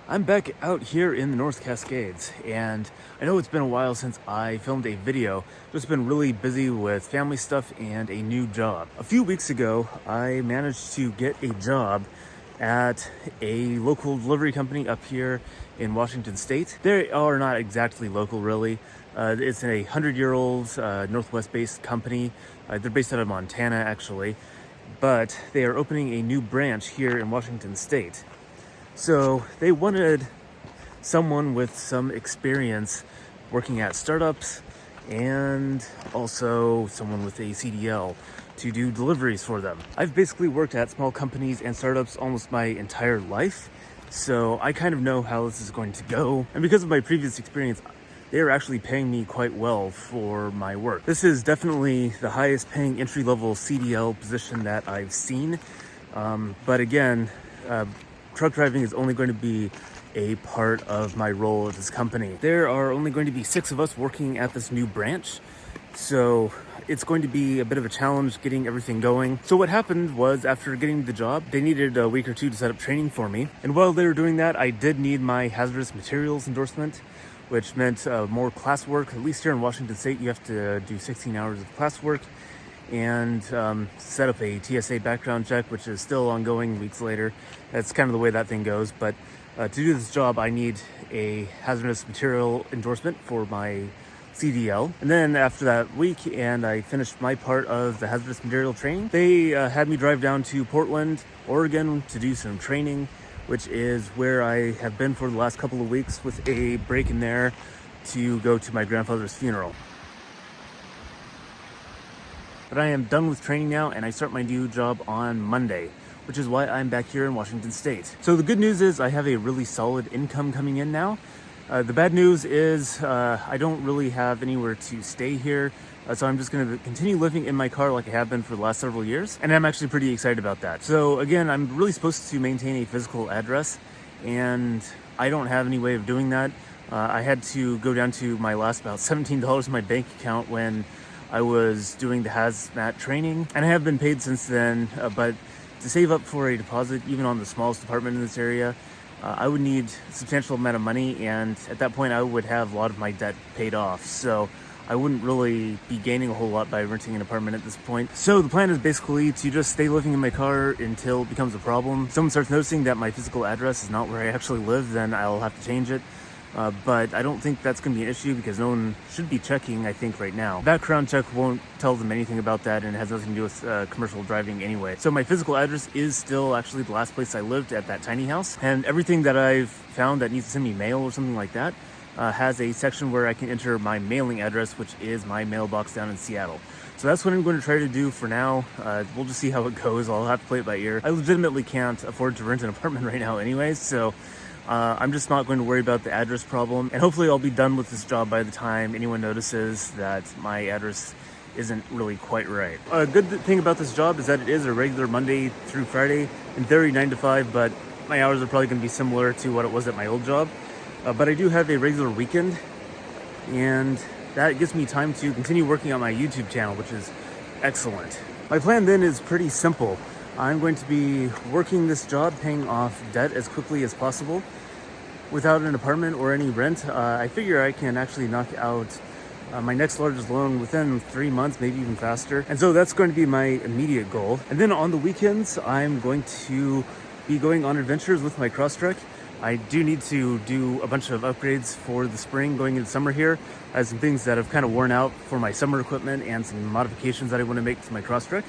I'm back out here in the North Cascades, and I know it's been a while since I filmed a video. Just been really busy with family stuff and a new job. A few weeks ago, I managed to get a job at a local delivery company up here in Washington State. They are not exactly local, really. It's a 100-year-old Northwest-based company. They're based out of Montana, actually, but they are opening a new branch here in Washington State. So they wanted someone with some experience working at startups and also someone with a CDL to do deliveries for them. I've basically worked at small companies and startups almost my entire life, so I kind of know how this is going to go. And because of my previous experience, they are actually paying me quite well for my work. This is definitely the highest paying entry-level CDL position that I've seen. But again, truck driving is only going to be a part of my role at this company. There are only going to be 6 of us working at this new branch, so it's going to be a bit of a challenge getting everything going. So what happened was, after getting the job, they needed a week or 2 to set up training for me. And while they were doing that, I did need my hazardous materials endorsement, which meant more classwork. At least here in Washington State, you have to do 16 hours of classwork and set up a TSA background check, which is still ongoing weeks later. That's kind of the way that thing goes. But to do this job, I need a hazardous material endorsement for my CDL. And then after that week, and I finished my part of the hazardous material training, they had me drive down to Portland, Oregon to do some training, which is where I have been for the last couple of weeks, with a break in there to go to my grandfather's funeral. But I am done with training now, and I start my new job on Monday, which is why I'm back here in Washington State. So the good news is I have a really solid income coming in now. The bad news is I don't really have anywhere to stay here, so I'm just going to continue living in my car like I have been for the last several years, and I'm actually pretty excited about that. So again, I'm really supposed to maintain a physical address, and I don't have any way of doing that. I had to go down to my last about $17 in my bank account when I was doing the hazmat training, and I have been paid since then, but to save up for a deposit, even on the smallest apartment in this area, I would need a substantial amount of money, and at that point I would have a lot of my debt paid off, so I wouldn't really be gaining a whole lot by renting an apartment at this point. So the plan is basically to just stay living in my car until it becomes a problem. If someone starts noticing that my physical address is not where I actually live, then I'll have to change it. But I don't think that's going to be an issue because no one should be checking, I think, right now. Background check won't tell them anything about that, and it has nothing to do with commercial driving anyway. So my physical address is still actually the last place I lived, at that tiny house. And everything that I've found that needs to send me mail or something like that has a section where I can enter my mailing address, which is my mailbox down in Seattle. So that's what I'm going to try to do for now. We'll just see how it goes. I'll have to play it by ear. I legitimately can't afford to rent an apartment right now anyways, so I'm just not going to worry about the address problem, and hopefully I'll be done with this job by the time anyone notices that my address isn't really quite right. A good thing about this job is that it is a regular Monday through Friday, in theory 9 to 5, but my hours are probably going to be similar to what it was at my old job. But I do have a regular weekend, and that gives me time to continue working on my YouTube channel, which is excellent. My plan then is pretty simple. I'm going to be working this job, paying off debt as quickly as possible without an apartment or any rent. I figure I can actually knock out my next largest loan within 3 months, maybe even faster. And so that's going to be my immediate goal. And then on the weekends, I'm going to be going on adventures with my Crosstrek. I do need to do a bunch of upgrades for the spring going into summer here. I have some things that have kind of worn out for my summer equipment and some modifications that I want to make to my Crosstrek.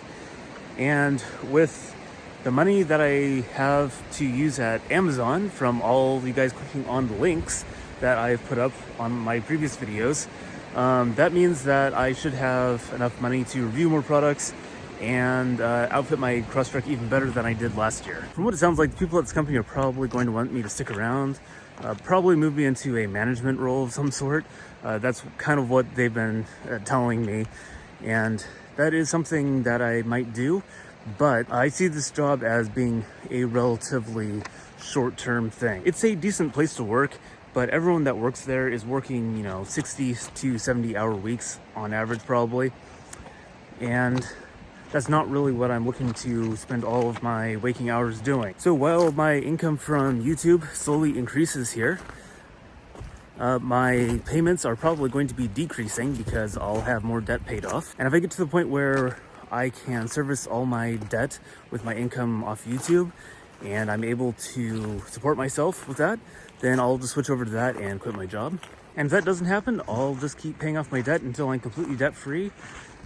And with the money that I have to use at Amazon from all you guys clicking on the links that I've put up on my previous videos, that means that I should have enough money to review more products and outfit my Crosstrek even better than I did last year. From what it sounds like, the people at this company are probably going to want me to stick around, probably move me into a management role of some sort. That's kind of what they've been telling me, and that is something that I might do, but I see this job as being a relatively short-term thing. It's a decent place to work, but everyone that works there is working, 60 to 70 hour weeks on average probably. And that's not really what I'm looking to spend all of my waking hours doing. So while my income from YouTube slowly increases here, my payments are probably going to be decreasing because I'll have more debt paid off. And if I get to the point where I can service all my debt with my income off YouTube and I'm able to support myself with that, then I'll just switch over to that and quit my job. And if that doesn't happen, I'll just keep paying off my debt until I'm completely debt free.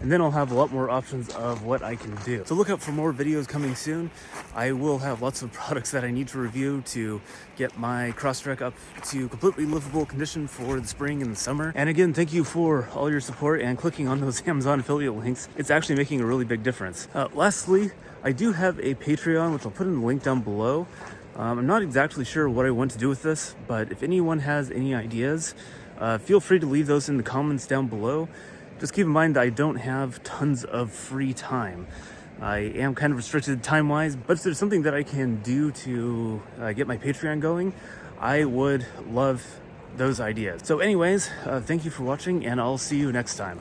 And then I'll have a lot more options of what I can do. So look out for more videos coming soon. I will have lots of products that I need to review to get my Crosstrek up to completely livable condition for the spring and the summer. And again, thank you for all your support and clicking on those Amazon affiliate links. It's actually making a really big difference. Lastly, I do have a Patreon, which I'll put in the link down below. I'm not exactly sure what I want to do with this, but if anyone has any ideas, feel free to leave those in the comments down below. Just keep in mind that I don't have tons of free time. I am kind of restricted time-wise, but if there's something that I can do to get my Patreon going, I would love those ideas. So anyways, thank you for watching, and I'll see you next time.